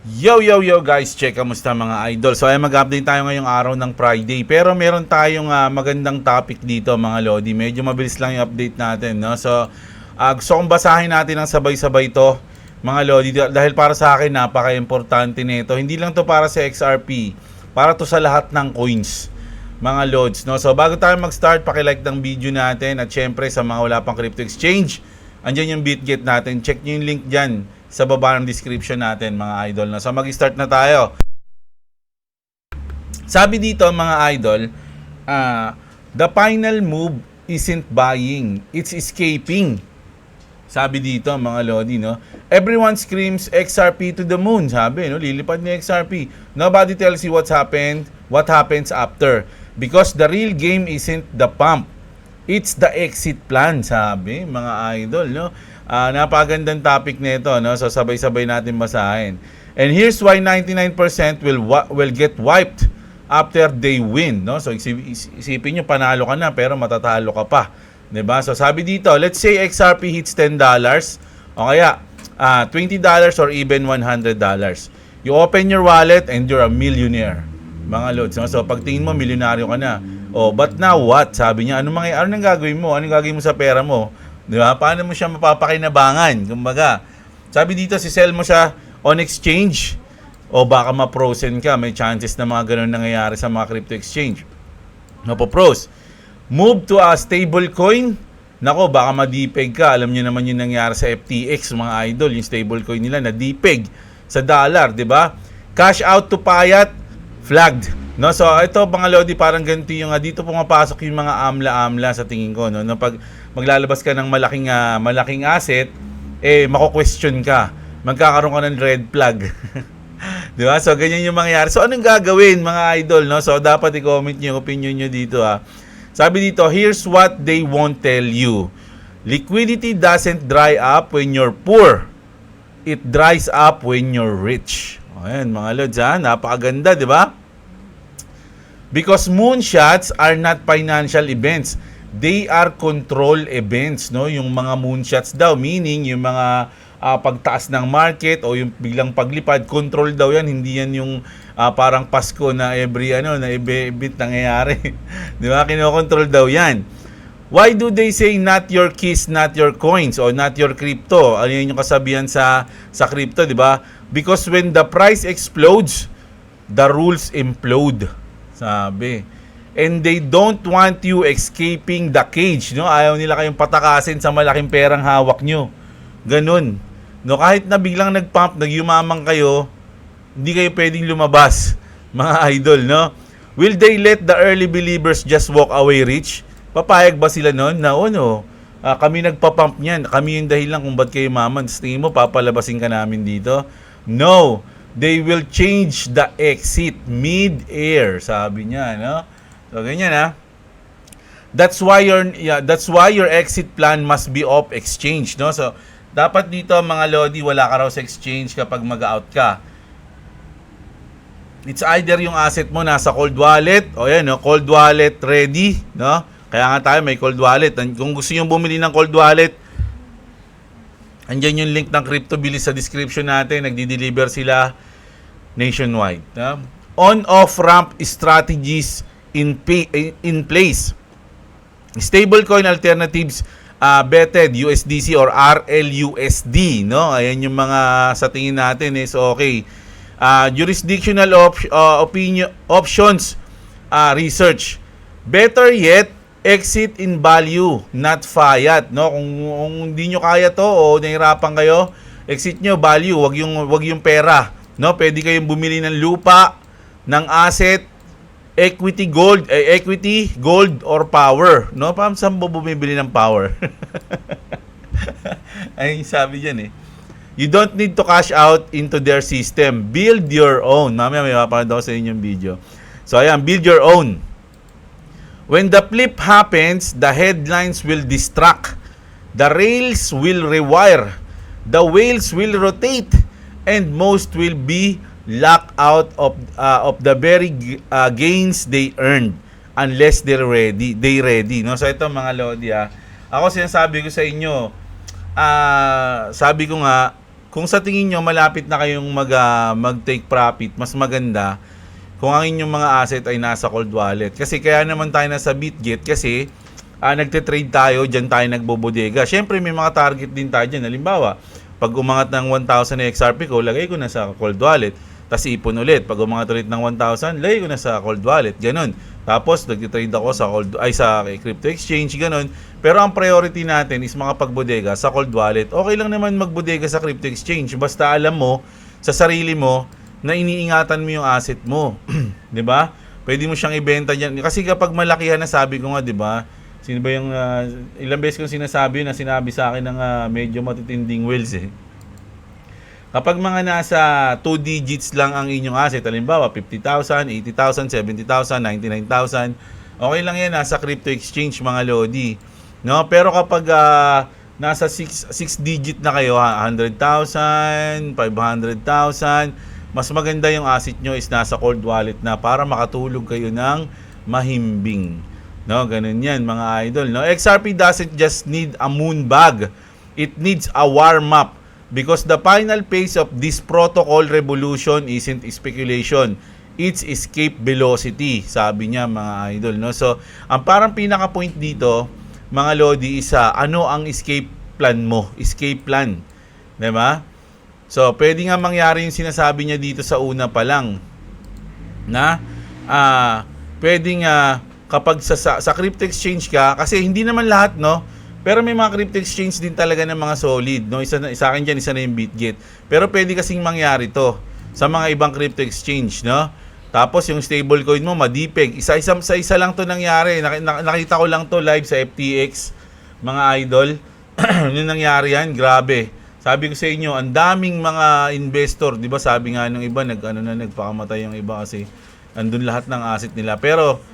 Yo guys, check kamusta mga idol. So ay mag-update tayo ngayong araw ng Friday. Pero meron tayong magandang topic dito mga lodi. Medyo mabilis lang yung update natin, no? So gusto kong basahin natin ng sabay-sabay to mga lodi dahil para sa akin napaka-importante nito. Hindi lang to para sa XRP, para to sa lahat ng coins mga lods, no? So bago tayo mag-start, paki-like ng video natin at syempre sa mga wala pang crypto exchange, andyan yung BitGet natin. Check nyo yung link dyan sa baba ng description natin mga idol. So mag-start na tayo. Sabi dito mga idol, the final move isn't buying, it's escaping. Sabi dito mga lodi, no? Everyone screams XRP to the moon. Sabi, no? Lilipad ni XRP. Nobody tells you what happens after. Because the real game isn't the pump, it's the exit plan, sabi mga idol, no? Napakagandang topic nito, no? So sabay-sabay natin basahin. And here's why 99% will get wiped after they win, no? So isipin niyo panalo ka na pero matatalo ka pa, 'di ba? So sabi dito, let's say XRP hits $10 o kaya $20 or even $100. You open your wallet and you're a millionaire. Mga lods, no? So pagtingin mo milyonaryo ka na. Oh, but now what? Sabi niya, ano nang gagawin mo? Anong gagawin mo sa pera mo? 'Di ba? Paano mo siya mapapakinabangan? Kumbaga, sabi dito si sell mo siya on exchange o baka ma-frozen ka. May chances na mga ganun nangyayari sa mga crypto exchange. Mapo-froze. Move to a stable coin. Nako, baka ma-depeg ka. Alam niyo naman yung nangyari sa FTX, mga idol, yung stable coin nila na depeg sa dollar, 'di ba? Cash out to Payat, flagged. No, so ito mga lodi, parang ganito yung dito pumapasok yung mga amla-amla sa tingin ko, no. No, pag maglalabas ka ng malaking asset, mako-question ka. Magkakaroon ka ng red flag. 'Di ba? So ganyan yung mangyayari. So anong gagawin mga idol, no? So dapat i-comment niyo yung opinion niyo dito, ha. Sabi dito, here's what they won't tell you. Liquidity doesn't dry up when you're poor. It dries up when you're rich. Ayan mga lods, ha. Napakaganda, 'di ba? Because moonshots are not financial events. They are control events, no? Yung mga moonshots daw, meaning yung mga pagtaas ng market o yung biglang paglipad, control daw yan. Hindi yan yung parang Pasko na every bit nangyayari. Di ba? Kinokontrol daw yan. Why do they say not your keys, not your coins, or not your crypto? Ano yun yung kasabihan sa crypto, di ba? Because when the price explodes, the rules implode. Sabi. And they don't want you escaping the cage, no? Ayaw nila kayong patakasin sa malaking perang hawak nyo. Ganun. No, kahit na biglang nag-pump, nagyumamang kayo, hindi kayo pwedeng lumabas, mga idol, no? Will they let the early believers just walk away rich? Papayag ba sila noon? Na kami nagpa-pump niyan. Kami yung dahilan kung ba't kayo maman. Sa tingin mo, papalabasin ka namin dito? No. They will change the exit mid-air, sabi niya, no? So ganyan, ha. That's why your exit plan must be off exchange, no? So dapat dito mga lodi, wala ka raw sa exchange kapag mag-out ka. It's either yung asset mo nasa cold wallet o yan, no? Cold wallet ready, no? Kaya nga tayo may cold wallet. Kung gusto niyo bumili ng cold wallet, andyan yung link ng CryptoBilly sa description natin. Nagdi-deliver sila nationwide. On-off ramp strategies in place. Stablecoin alternatives, betted USDC or RLUSD, no? Ayan yung mga sa tingin natin is okay. Jurisdictional options research. Better yet, exit in value, not fiat, no? Kung hindi nyo kaya to o nahirapan kayo, exit nyo value, wag yung pera, no? Pwede kayong bumili ng lupa, ng asset, equity, gold or power, no? Paano saan bumibili ng power? Ay, sabi diyan, you don't need to cash out into their system. Build your own. Mamaya may mapapanood ako sa inyong video. So ayan, build your own. When the flip happens, the headlines will distract. The rails will rewire. The whales will rotate. And most will be locked out of the very gains they earned unless they ready. No? So ito mga lodi, ako sinasabi ko sa inyo, sabi ko nga, kung sa tingin nyo malapit na kayong mag-take profit, mas maganda kung ang inyong mga asset ay nasa cold wallet. Kasi kaya naman tayo nasa Bitget kasi nagte-trade tayo, dyan tayo nagbobodega. Siyempre may mga target din tayo dyan. Halimbawa, pag umangat ng 1,000 na XRP ko, lagay ko na sa cold wallet. Tapos ipon ulit. Pag umangat ulit ng 1,000, lagay ko na sa cold wallet. Ganon. Tapos nagte-trade ako sa crypto exchange, ganon. Pero ang priority natin is makapagbodega sa cold wallet. Okay lang naman magbodega sa crypto exchange. Basta alam mo sa sarili mo na iniingatan mo yung asset mo. 'Di ba? Pwede mo siyang ibenta diyan. Kasi kapag malakihan na, sabi ko nga, 'di ba? Sino ba yung ilang beses kong sinasabi sa akin ng medyo matitinding whales eh. Kapag mga nasa 2 digits lang ang inyong asset, halimbawa 50,000, 80,000, 70,000, 99,000, okay lang yan nasa crypto exchange mga lodi. No? Pero kapag nasa 6 digit na kayo, 100,000, 500,000, mas maganda yung asset nyo is nasa cold wallet na para makatulog kayo ng mahimbing. No, ganun yan mga idol. No, XRP doesn't just need a moon bag. It needs a warm up because the final phase of this protocol revolution isn't speculation. It's escape velocity, sabi niya mga idol. No, so ang parang pinaka point dito, mga lodi, isa ano ang escape plan mo? Escape plan, 'di ba? So pwede nga mangyari yung sinasabi niya dito sa una pa lang na pwedeng kapag sa crypto exchange ka, kasi hindi naman lahat, no? Pero may mga crypto exchange din talaga ng mga solid, no? Isa akin dyan, isa na yung Bitget. Pero pwede kasing mangyari to sa mga ibang crypto exchange, no? Tapos yung stablecoin mo, madipeg. Isa lang to nangyari. Nakita ko lang to live sa FTX, mga idol. Yung nangyari yan, grabe. Sabi ko sa inyo, ang daming mga investor, di ba? Sabi nga nung iba, nagpakamatay yung iba kasi andun lahat ng asset nila. Pero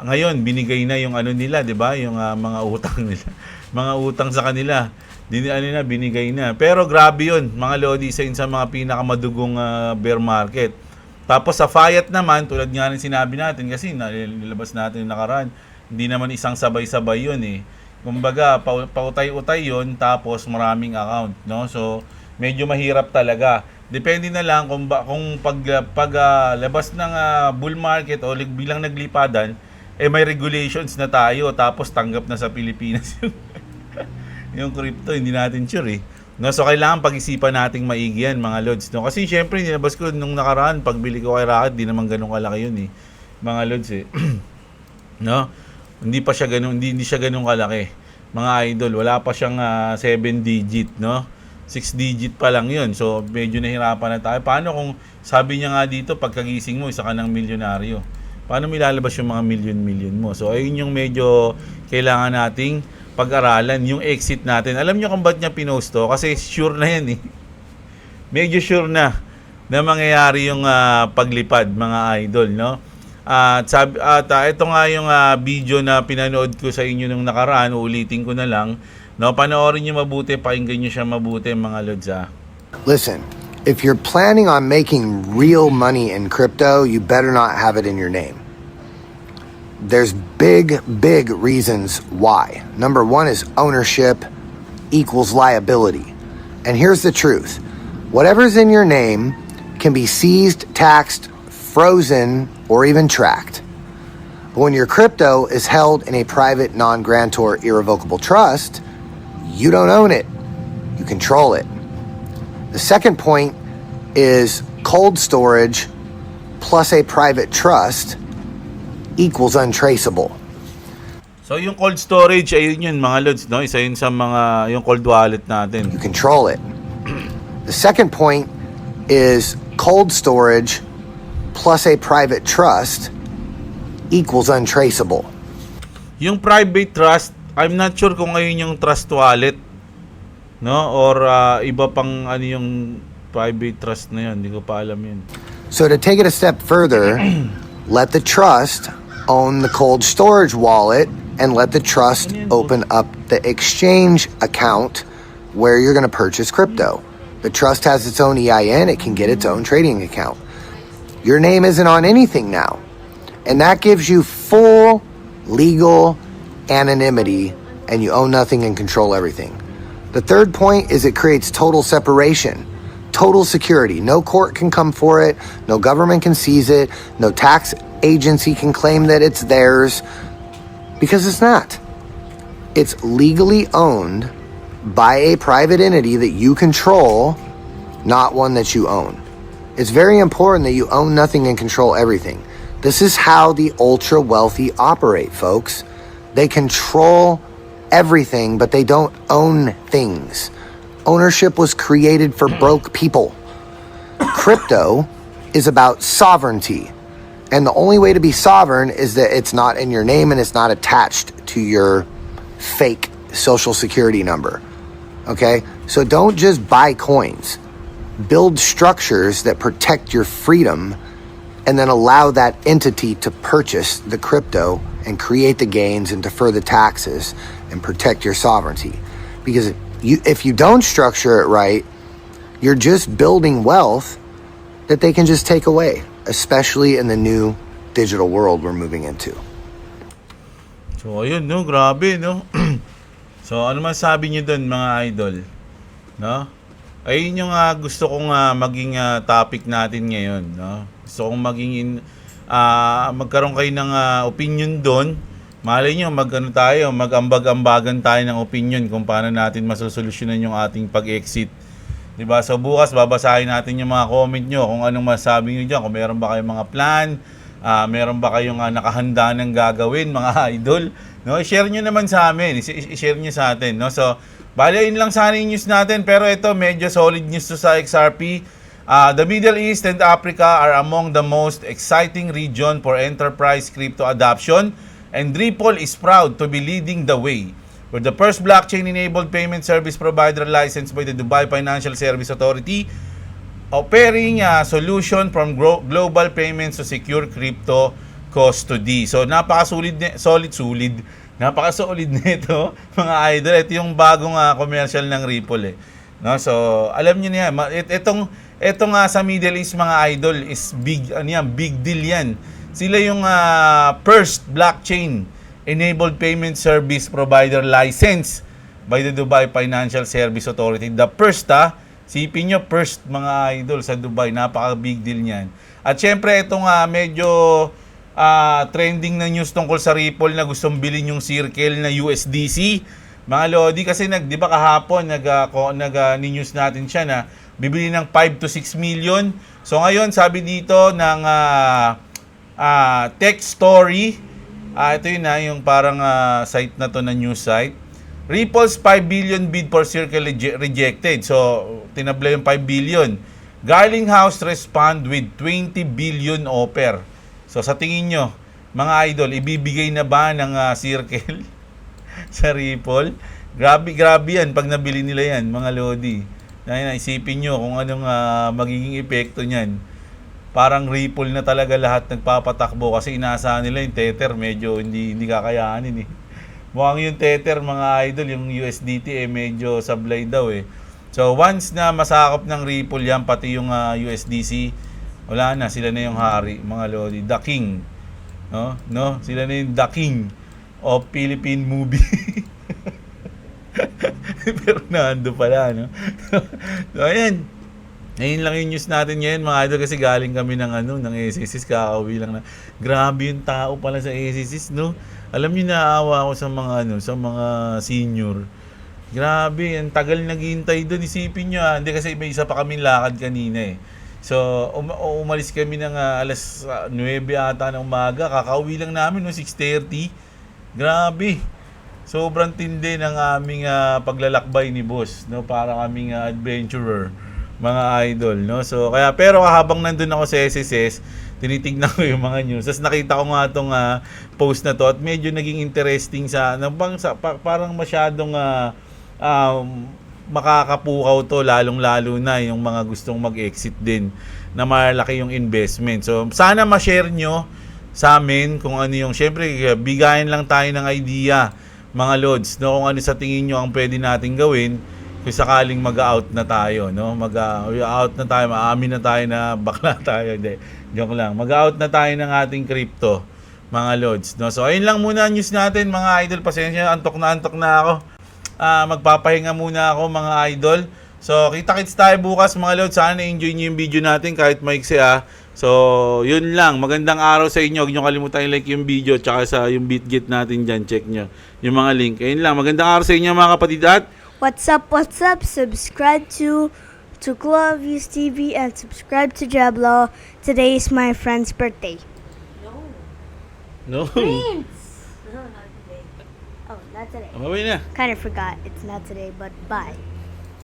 ngayon binigay na yung ano nila, 'di ba? Yung mga utang nila. Mga utang sa kanila. Binigay na. Pero grabe 'yun, mga lodi, isa sa mga pinakamadugong bear market. Tapos sa Fiat naman, tulad nga ng sinabi natin kasi nilabas natin yung nakaraan, hindi naman isang sabay-sabay 'yun eh. Kumbaga, pautay-utay 'yun tapos maraming account, no? So, medyo mahirap talaga. Depende na lang kung labas ng bull market o bilang naglipadan, may regulations na tayo tapos tanggap na sa Pilipinas yung crypto, hindi natin sure eh. No, so kailangan pag-isipan nating maigi yan mga lods, no? Kasi syempre nilabas ko nung nakaraan, pagbili ko kay Rocket, di naman ganun kalaki yun eh. Mga lods eh. No? Hindi siya ganun kalaki. Mga idol, wala pa siyang 7 digit, no? 6 digit pa lang yun. So, medyo nahirapan na tayo. Paano kung sabi niya nga dito, pagkagising mo, isa ka ng milyonaryo? Paano milalabas yung mga million mo? So, ayun yung medyo kailangan nating pag-aralan. Yung exit natin. Alam niyo kung ba't niya pinost to? Kasi sure na yan eh. Medyo sure na mangyayari yung paglipad, mga idol, no? At ito nga yung video na pinanood ko sa inyo nung nakaraan. Ulitin ko na lang. No, panoorin niyo mabuti, pakinggan niyo siya mabuti, mga lods. Listen, if you're planning on making real money in crypto, you better not have it in your name. There's big reasons why. Number one is ownership equals liability. And here's the truth. Whatever's in your name can be seized, taxed, frozen, or even tracked. But when your crypto is held in a private, non-grantor, irrevocable trust, you don't own it. You control it. The second point is cold storage plus a private trust equals untraceable. So yung cold storage, ayun yun mga lods, no? Isa yun sa mga, yung cold wallet natin. You control it. The second point is cold storage plus a private trust equals untraceable. Yung private trust, I'm not sure kung ngayon yung trust wallet, no? Or iba pang ano yung private trust na yun. Hindi ko pa alam yun. So to take it a step further, let the trust own the cold storage wallet and let the trust open up the exchange account where you're going to purchase crypto. The trust has its own EIN. It can get its own trading account. Your name isn't on anything now. And that gives you full legal anonymity, and you own nothing and control everything. The third point is it creates total separation, total security. No court can come for it, no government can seize it, no tax agency can claim that it's theirs, because it's not. It's legally owned by a private entity that you control, not one that you own. It's very important that you own nothing and control everything. This is how the ultra wealthy operate, folks. They control everything, but they don't own things. Ownership was created for broke people. Crypto is about sovereignty. And the only way to be sovereign is that it's not in your name and it's not attached to your fake social security number. Okay? So don't just buy coins. Build structures that protect your freedom and then allow that entity to purchase the crypto and create the gains and defer the taxes and protect your sovereignty. Because if you don't structure it right, you're just building wealth that they can just take away, especially in the new digital world we're moving into. So, ayun, no? Grabe, no? So, ano man sabi niyo doon, mga idol? No? Ayun yung gusto kong maging topic natin ngayon, no? Gusto kong magkaroon kayo ng opinion doon. Malay nyo, mag-ambag-ambagan tayo ng opinion kung paano natin masosolusyonan yung ating pag-exit. Diba? So bukas, babasahin natin yung mga comment nyo kung anong masabi nyo dyan. Kung meron ba kayong mga plan, meron ba kayong nakahanda ng gagawin, mga idol. No? I-share nyo naman sa amin. I-share nyo sa atin. No? So, bali, yun lang sana yung news natin. Pero ito, medyo solid news to sa XRP. The Middle East and Africa are among the most exciting region for enterprise crypto adoption. And Ripple is proud to be leading the way. We're the first blockchain-enabled payment service provider licensed by the Dubai Financial Service Authority, offering a solution from global payments to secure crypto custody. So, napaka-solid nito, mga idol. Ito yung bagong commercial ng Ripple. No? So, alam niyo na yan. Itong sa Middle East, mga idol, is big deal yan. Sila yung first blockchain-enabled payment service provider license by the Dubai Financial Service Authority. The first, sipin nyo, first, mga idol, sa Dubai. Napaka-big deal niyan. At syempre, itong medyo trending na news tungkol sa Ripple na gustong bilhin yung Circle na USDC. Mga Lodi, kasi di ba kahapon, ni-news natin siya na bibili ng 5 to 6 million. So ngayon, sabi dito ng Tech Story, ito yun yung parang site na to na news site. Ripple's 5 billion bid for Circle rejected. So, tinabla yung 5 billion. Garlinghouse respond with 20 billion offer. So, sa tingin nyo, mga idol, ibibigay na ba ng Circle sa Ripple? Grabe yan pag nabili nila yan, mga Lodi. Isipin nyo kung anong magiging epekto niyan. Parang Ripple na talaga lahat nagpapatakbo kasi inaasahan nila yung Tether medyo hindi kakayanin . Mukhang yung Tether, mga idol, yung USDT medyo sablay daw . So once na masakop ng Ripple yan, pati yung USDC, wala na, sila na yung hari, mga Lodi, the king. No? Sila na yung the king of Philippine movie. Pero naando pala, no? So ayan. Ngayon lang yung news natin ngayon, mga idol, kasi galing kami ng SSS, kakauwi lang na. Grabe yung tao pala sa SSS, no? Alam niyo, naawa ako sa mga senior. Grabe, ang tagal naghihintay doon. Isipin niyo, hindi kasi may isa pa kaming lakad kanina . So, umalis kami ng alas 9 ata ng umaga. Kakauwi lang namin, 6:30. Grabe. Sobrang tindi ng aming paglalakbay ni boss, no? Para kaming adventurer, mga idol, no? So kaya, pero habang nandun ako sa SSS, tinitignan ko yung mga news. Tapos nakita ko nga itong post na to at medyo naging interesting parang masyadong makakapukaw to, lalong-lalo na yung mga gustong mag-exit din na malaki yung investment. So sana ma-share nyo sa amin kung ano yung, syempre bigayan lang tayo ng idea, mga Lods, no? Kung ano sa tingin nyo ang pwede natin gawin kung sakaling mag-out na tayo, no? Mag-out na tayo, maamin na tayo na bakla tayo. Hindi, joke lang. Mag-out na tayo ng ating crypto, mga Lods, no? So ayun lang muna news natin, mga idol. Pasensya, antok na ako. magpapahinga muna ako mga idol. So, kita-kits tayo bukas mga Lord. Sana na-enjoy nyo yung video natin kahit maiksi So, yun lang. Magandang araw sa inyo. Huwag nyo kalimutan i-like yung video tsaka sa yung BitGet natin dyan. Check nyo yung mga link. Ayun lang. Magandang araw sa inyo mga kapatid at What's up? Subscribe to Clovis TV and subscribe to Jablo. Today is my friend's birthday. no. Prince! No, not today. Oh, not today. Mabay na. Kind of forgot. It's not today, but bye.